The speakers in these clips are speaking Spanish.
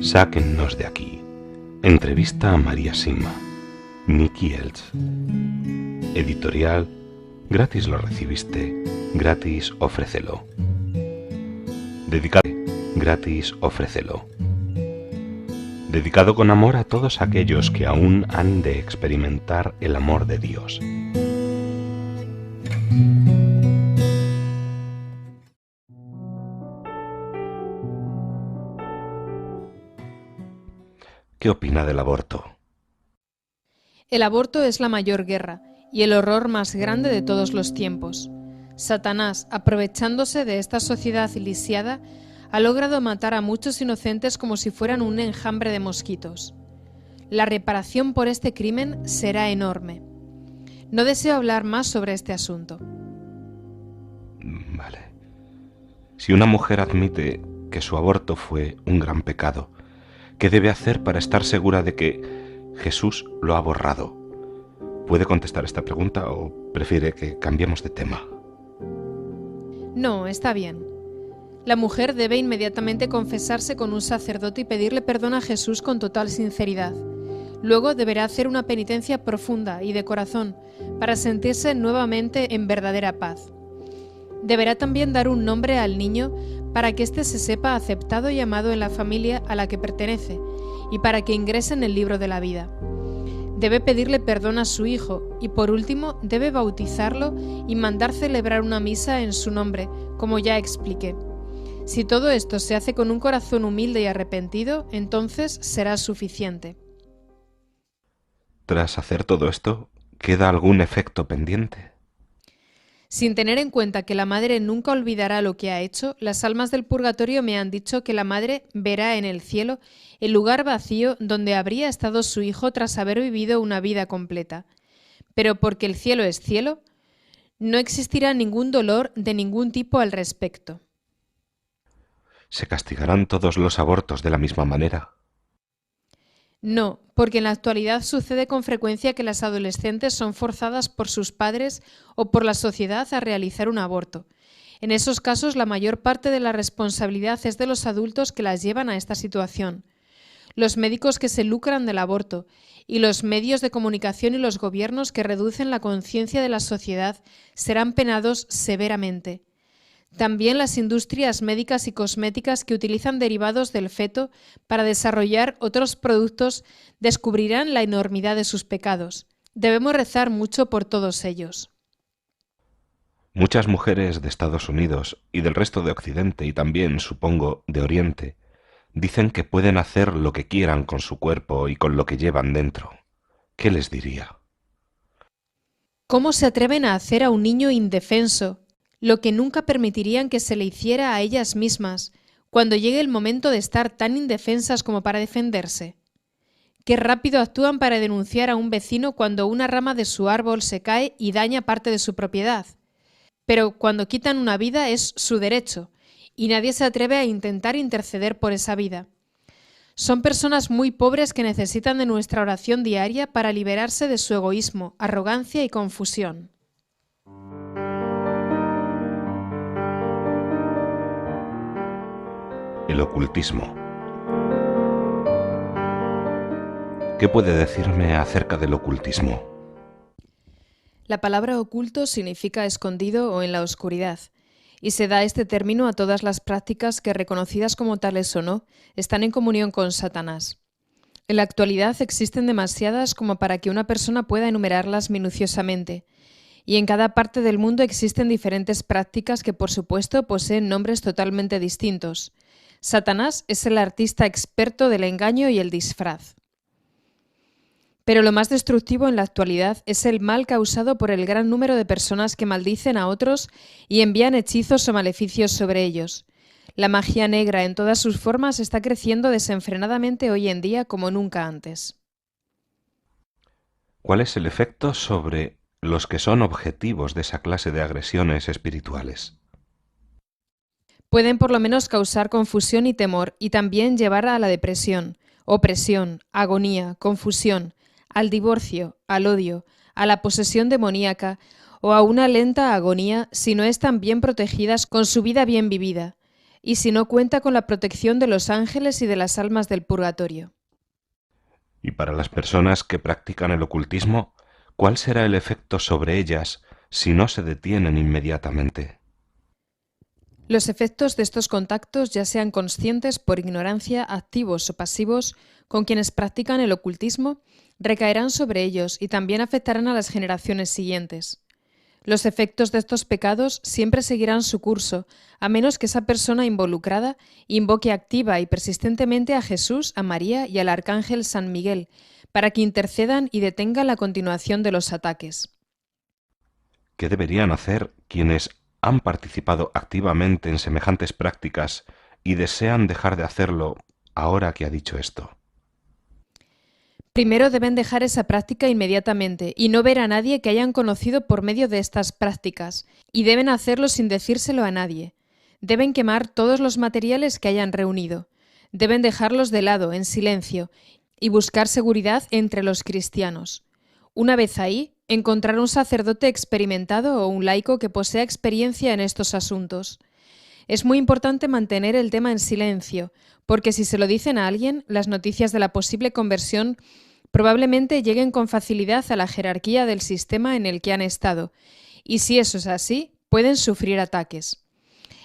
Sáquennos de aquí. Entrevista a María Sima. Nicky Elch. Editorial. Gratis lo recibiste. Gratis ofrécelo. Dedicado. Gratis ofrécelo. Dedicado con amor a todos aquellos que aún han de experimentar el amor de Dios. ¿Qué opina del aborto? El aborto es la mayor guerra y el horror más grande de todos los tiempos. Satanás, aprovechándose de esta sociedad lisiada, ha logrado matar a muchos inocentes como si fueran un enjambre de mosquitos. La reparación por este crimen será enorme. No deseo hablar más sobre este asunto. Vale. Si una mujer admite que su aborto fue un gran pecado, ¿qué debe hacer para estar segura de que Jesús lo ha borrado? ¿Puede contestar esta pregunta o prefiere que cambiemos de tema? No, está bien. La mujer debe inmediatamente confesarse con un sacerdote y pedirle perdón a Jesús con total sinceridad. Luego deberá hacer una penitencia profunda y de corazón para sentirse nuevamente en verdadera paz. Deberá también dar un nombre al niño para que éste se sepa aceptado y amado en la familia a la que pertenece y para que ingrese en el libro de la vida. Debe pedirle perdón a su hijo y por último debe bautizarlo y mandar celebrar una misa en su nombre, como ya expliqué. Si todo esto se hace con un corazón humilde y arrepentido, entonces será suficiente. Tras hacer todo esto, ¿queda algún efecto pendiente? Sin tener en cuenta que la madre nunca olvidará lo que ha hecho, las almas del purgatorio me han dicho que la madre verá en el cielo el lugar vacío donde habría estado su hijo tras haber vivido una vida completa. Pero porque el cielo es cielo, no existirá ningún dolor de ningún tipo al respecto. ¿Se castigarán todos los abortos de la misma manera? No, porque en la actualidad sucede con frecuencia que las adolescentes son forzadas por sus padres o por la sociedad a realizar un aborto. En esos casos, la mayor parte de la responsabilidad es de los adultos que las llevan a esta situación. Los médicos que se lucran del aborto y los medios de comunicación y los gobiernos que reducen la conciencia de la sociedad serán penados severamente. También las industrias médicas y cosméticas que utilizan derivados del feto para desarrollar otros productos descubrirán la enormidad de sus pecados. Debemos rezar mucho por todos ellos. Muchas mujeres de Estados Unidos y del resto de Occidente y también, supongo, de Oriente, dicen que pueden hacer lo que quieran con su cuerpo y con lo que llevan dentro. ¿Qué les diría? ¿Cómo se atreven a hacer a un niño indefenso lo que nunca permitirían que se le hiciera a ellas mismas, cuando llegue el momento de estar tan indefensas como para defenderse? Qué rápido actúan para denunciar a un vecino cuando una rama de su árbol se cae y daña parte de su propiedad. Pero cuando quitan una vida es su derecho, y nadie se atreve a intentar interceder por esa vida. Son personas muy pobres que necesitan de nuestra oración diaria para liberarse de su egoísmo, arrogancia y confusión. El ocultismo. ¿Qué puede decirme acerca del ocultismo? La palabra oculto significa escondido o en la oscuridad, y se da este término a todas las prácticas que, reconocidas como tales o no, están en comunión con Satanás. En la actualidad existen demasiadas como para que una persona pueda enumerarlas minuciosamente, y en cada parte del mundo existen diferentes prácticas que, por supuesto, poseen nombres totalmente distintos. Satanás es el artista experto del engaño y el disfraz. Pero lo más destructivo en la actualidad es el mal causado por el gran número de personas que maldicen a otros y envían hechizos o maleficios sobre ellos. La magia negra en todas sus formas está creciendo desenfrenadamente hoy en día como nunca antes. ¿Cuál es el efecto sobre los que son objetivos de esa clase de agresiones espirituales? Pueden por lo menos causar confusión y temor y también llevar a la depresión, opresión, agonía, confusión, al divorcio, al odio, a la posesión demoníaca o a una lenta agonía si no están bien protegidas con su vida bien vivida, y si no cuenta con la protección de los ángeles y de las almas del purgatorio. Y para las personas que practican el ocultismo, ¿cuál será el efecto sobre ellas si no se detienen inmediatamente? Los efectos de estos contactos, ya sean conscientes por ignorancia, activos o pasivos, con quienes practican el ocultismo, recaerán sobre ellos y también afectarán a las generaciones siguientes. Los efectos de estos pecados siempre seguirán su curso, a menos que esa persona involucrada invoque activa y persistentemente a Jesús, a María y al arcángel San Miguel, para que intercedan y detengan la continuación de los ataques. ¿Qué deberían hacer quienes han participado activamente en semejantes prácticas y desean dejar de hacerlo ahora que ha dicho esto? Primero deben dejar esa práctica inmediatamente y no ver a nadie que hayan conocido por medio de estas prácticas, y deben hacerlo sin decírselo a nadie. Deben quemar todos los materiales que hayan reunido. Deben dejarlos de lado, en silencio, y buscar seguridad entre los cristianos. Una vez ahí, encontrar un sacerdote experimentado o un laico que posea experiencia en estos asuntos. Es muy importante mantener el tema en silencio, porque si se lo dicen a alguien, las noticias de la posible conversión probablemente lleguen con facilidad a la jerarquía del sistema en el que han estado, y si eso es así, pueden sufrir ataques.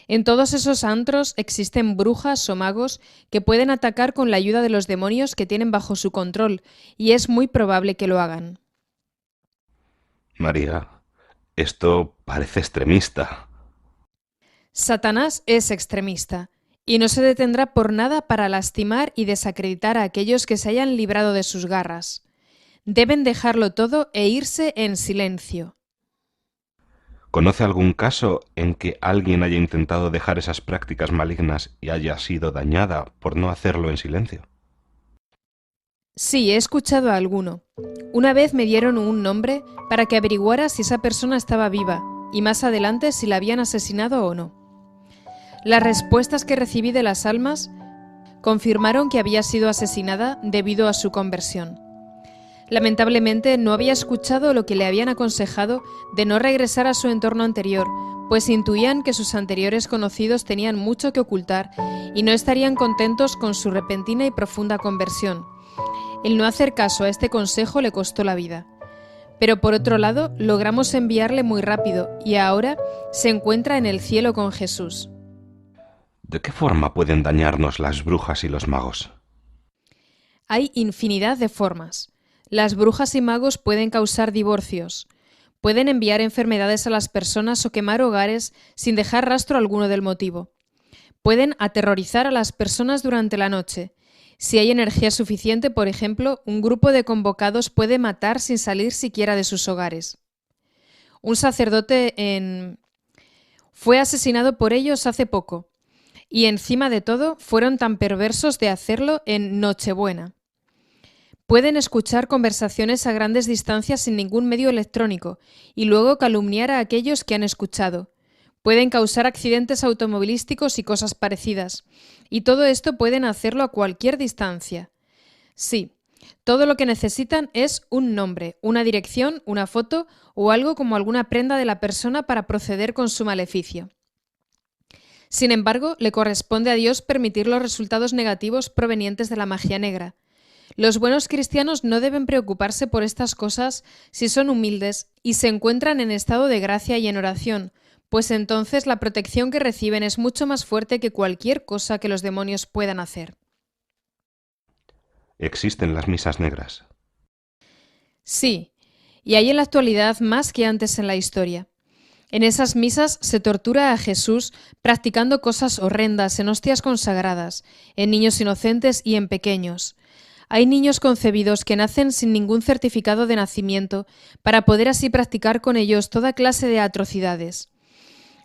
En todos esos antros existen brujas o magos que pueden atacar con la ayuda de los demonios que tienen bajo su control, y es muy probable que lo hagan. María, esto parece extremista. Satanás es extremista, y no se detendrá por nada para lastimar y desacreditar a aquellos que se hayan librado de sus garras. Deben dejarlo todo e irse en silencio. ¿Conoce algún caso en que alguien haya intentado dejar esas prácticas malignas y haya sido dañada por no hacerlo en silencio? Sí, he escuchado a alguno. Una vez me dieron un nombre para que averiguara si esa persona estaba viva, y más adelante si la habían asesinado o no. Las respuestas que recibí de las almas confirmaron que había sido asesinada debido a su conversión. Lamentablemente no había escuchado lo que le habían aconsejado de no regresar a su entorno anterior, pues intuían que sus anteriores conocidos tenían mucho que ocultar y no estarían contentos con su repentina y profunda conversión. El no hacer caso a este consejo le costó la vida. Pero por otro lado, logramos enviarle muy rápido y ahora se encuentra en el cielo con Jesús. ¿De qué forma pueden dañarnos las brujas y los magos? Hay infinidad de formas. Las brujas y magos pueden causar divorcios, pueden enviar enfermedades a las personas o quemar hogares sin dejar rastro alguno del motivo. Pueden aterrorizar a las personas durante la noche. Si hay energía suficiente, por ejemplo, un grupo de convocados puede matar sin salir siquiera de sus hogares. Un sacerdote fue asesinado por ellos hace poco. Y encima de todo, fueron tan perversos de hacerlo en Nochebuena. Pueden escuchar conversaciones a grandes distancias sin ningún medio electrónico y luego calumniar a aquellos que han escuchado. Pueden causar accidentes automovilísticos y cosas parecidas. Y todo esto pueden hacerlo a cualquier distancia. Sí, todo lo que necesitan es un nombre, una dirección, una foto o algo como alguna prenda de la persona para proceder con su maleficio. Sin embargo, le corresponde a Dios permitir los resultados negativos provenientes de la magia negra. Los buenos cristianos no deben preocuparse por estas cosas si son humildes y se encuentran en estado de gracia y en oración, pues entonces la protección que reciben es mucho más fuerte que cualquier cosa que los demonios puedan hacer. ¿Existen las misas negras? Sí, y hay en la actualidad más que antes en la historia. En esas misas se tortura a Jesús practicando cosas horrendas en hostias consagradas, en niños inocentes y en pequeños. Hay niños concebidos que nacen sin ningún certificado de nacimiento para poder así practicar con ellos toda clase de atrocidades.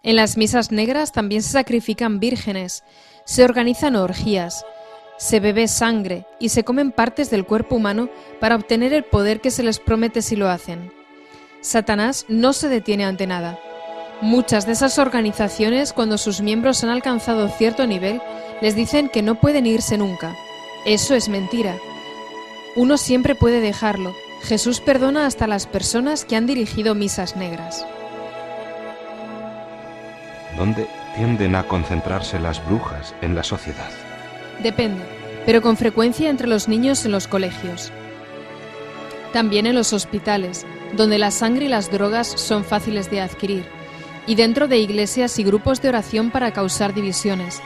En las misas negras también se sacrifican vírgenes, se organizan orgías, se bebe sangre y se comen partes del cuerpo humano para obtener el poder que se les promete si lo hacen. Satanás no se detiene ante nada. Muchas de esas organizaciones, cuando sus miembros han alcanzado cierto nivel, les dicen que no pueden irse nunca. Eso es mentira. Uno siempre puede dejarlo, Jesús perdona hasta las personas que han dirigido misas negras. ¿Dónde tienden a concentrarse las brujas en la sociedad? Depende, pero con frecuencia entre los niños en los colegios. También en los hospitales, donde la sangre y las drogas son fáciles de adquirir, y dentro de iglesias y grupos de oración para causar divisiones,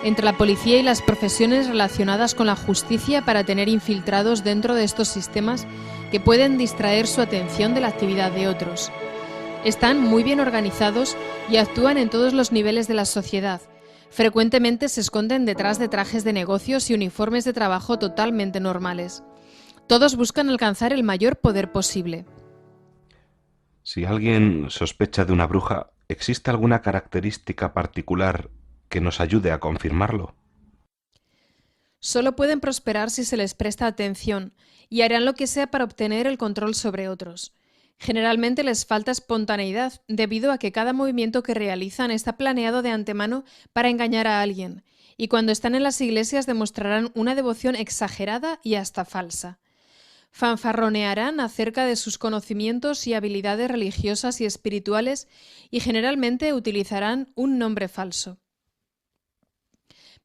entre la policía y las profesiones relacionadas con la justicia para tener infiltrados dentro de estos sistemas que pueden distraer su atención de la actividad de otros. Están muy bien organizados y actúan en todos los niveles de la sociedad. Frecuentemente se esconden detrás de trajes de negocios y uniformes de trabajo totalmente normales. Todos buscan alcanzar el mayor poder posible. Si alguien sospecha de una bruja, ¿existe alguna característica particular que nos ayude a confirmarlo? Solo pueden prosperar si se les presta atención y harán lo que sea para obtener el control sobre otros. Generalmente les falta espontaneidad debido a que cada movimiento que realizan está planeado de antemano para engañar a alguien, y cuando están en las iglesias demostrarán una devoción exagerada y hasta falsa. Fanfarronearán acerca de sus conocimientos y habilidades religiosas y espirituales y generalmente utilizarán un nombre falso.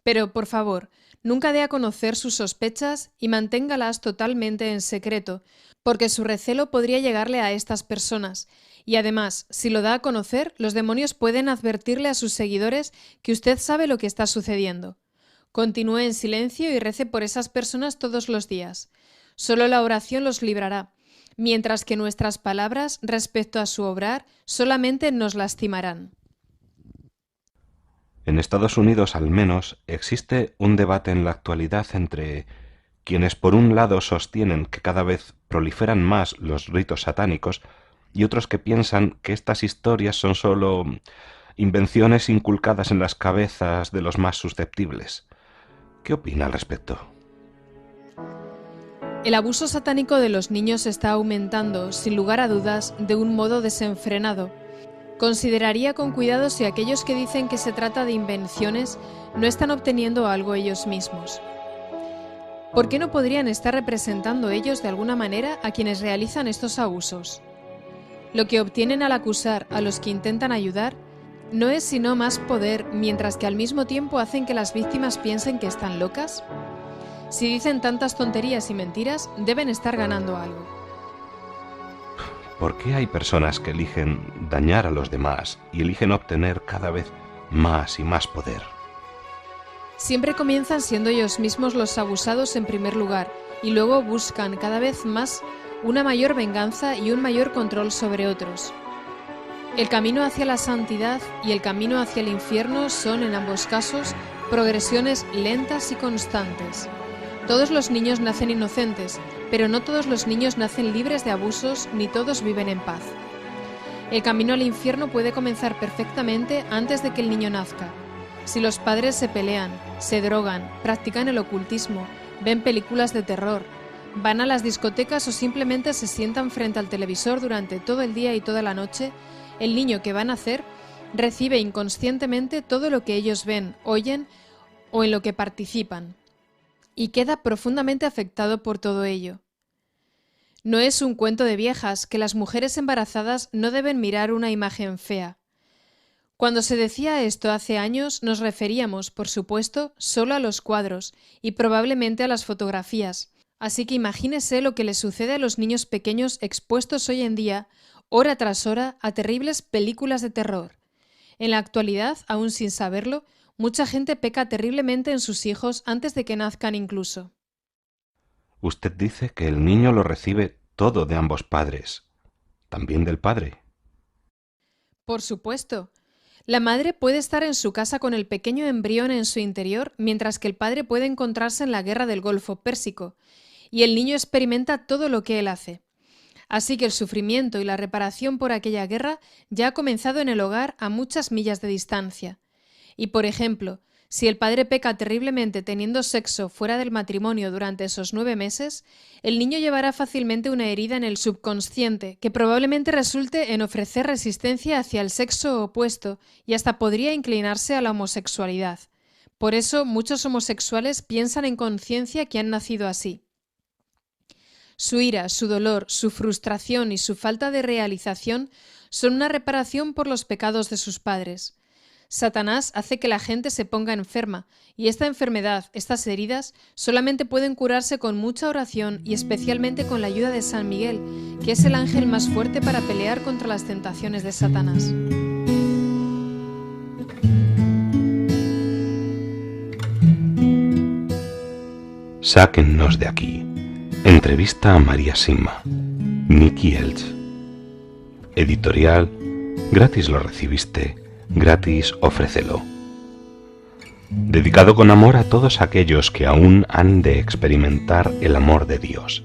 Pero, por favor, nunca dé a conocer sus sospechas y manténgalas totalmente en secreto, porque su recelo podría llegarle a estas personas. Y además, si lo da a conocer, los demonios pueden advertirle a sus seguidores que usted sabe lo que está sucediendo. Continúe en silencio y rece por esas personas todos los días. Solo la oración los librará, mientras que nuestras palabras respecto a su obrar solamente nos lastimarán. En Estados Unidos, al menos, existe un debate en la actualidad entre quienes por un lado sostienen que cada vez proliferan más los ritos satánicos y otros que piensan que estas historias son solo invenciones inculcadas en las cabezas de los más susceptibles. ¿Qué opina al respecto? El abuso satánico de los niños está aumentando, sin lugar a dudas, de un modo desenfrenado. Consideraría con cuidado si aquellos que dicen que se trata de invenciones no están obteniendo algo ellos mismos. ¿Por qué no podrían estar representando ellos de alguna manera a quienes realizan estos abusos? Lo que obtienen al acusar a los que intentan ayudar no es sino más poder, mientras que al mismo tiempo hacen que las víctimas piensen que están locas. Si dicen tantas tonterías y mentiras, deben estar ganando algo. ¿Por qué hay personas que eligen dañar a los demás y eligen obtener cada vez más y más poder? Siempre comienzan siendo ellos mismos los abusados en primer lugar y luego buscan cada vez más una mayor venganza y un mayor control sobre otros. El camino hacia la santidad y el camino hacia el infierno son, en ambos casos, progresiones lentas y constantes. Todos los niños nacen inocentes, pero no todos los niños nacen libres de abusos ni todos viven en paz. El camino al infierno puede comenzar perfectamente antes de que el niño nazca. Si los padres se pelean, se drogan, practican el ocultismo, ven películas de terror, van a las discotecas o simplemente se sientan frente al televisor durante todo el día y toda la noche, el niño que va a nacer recibe inconscientemente todo lo que ellos ven, oyen o en lo que participan, y queda profundamente afectado por todo ello. No es un cuento de viejas que las mujeres embarazadas no deben mirar una imagen fea. Cuando se decía esto hace años nos referíamos, por supuesto, solo a los cuadros y probablemente a las fotografías. Así que imagínese lo que le sucede a los niños pequeños expuestos hoy en día, hora tras hora, a terribles películas de terror. En la actualidad, aún sin saberlo, mucha gente peca terriblemente en sus hijos antes de que nazcan incluso. Usted dice que el niño lo recibe todo de ambos padres, también del padre. Por supuesto. La madre puede estar en su casa con el pequeño embrión en su interior, mientras que el padre puede encontrarse en la guerra del Golfo Pérsico, y el niño experimenta todo lo que él hace. Así que el sufrimiento y la reparación por aquella guerra ya ha comenzado en el hogar a muchas millas de distancia. Y, por ejemplo, si el padre peca terriblemente teniendo sexo fuera del matrimonio durante esos 9 meses, el niño llevará fácilmente una herida en el subconsciente que probablemente resulte en ofrecer resistencia hacia el sexo opuesto y hasta podría inclinarse a la homosexualidad. Por eso muchos homosexuales piensan en conciencia que han nacido así. Su ira, su dolor, su frustración y su falta de realización son una reparación por los pecados de sus padres. Satanás hace que la gente se ponga enferma, y esta enfermedad, estas heridas, solamente pueden curarse con mucha oración y especialmente con la ayuda de San Miguel, que es el ángel más fuerte para pelear contra las tentaciones de Satanás. Sáquennos de aquí. Entrevista a María Sima. Nicky Elch. Editorial. Gratis lo recibiste, gratis ofrécelo. Dedicado con amor a todos aquellos que aún han de experimentar el amor de Dios.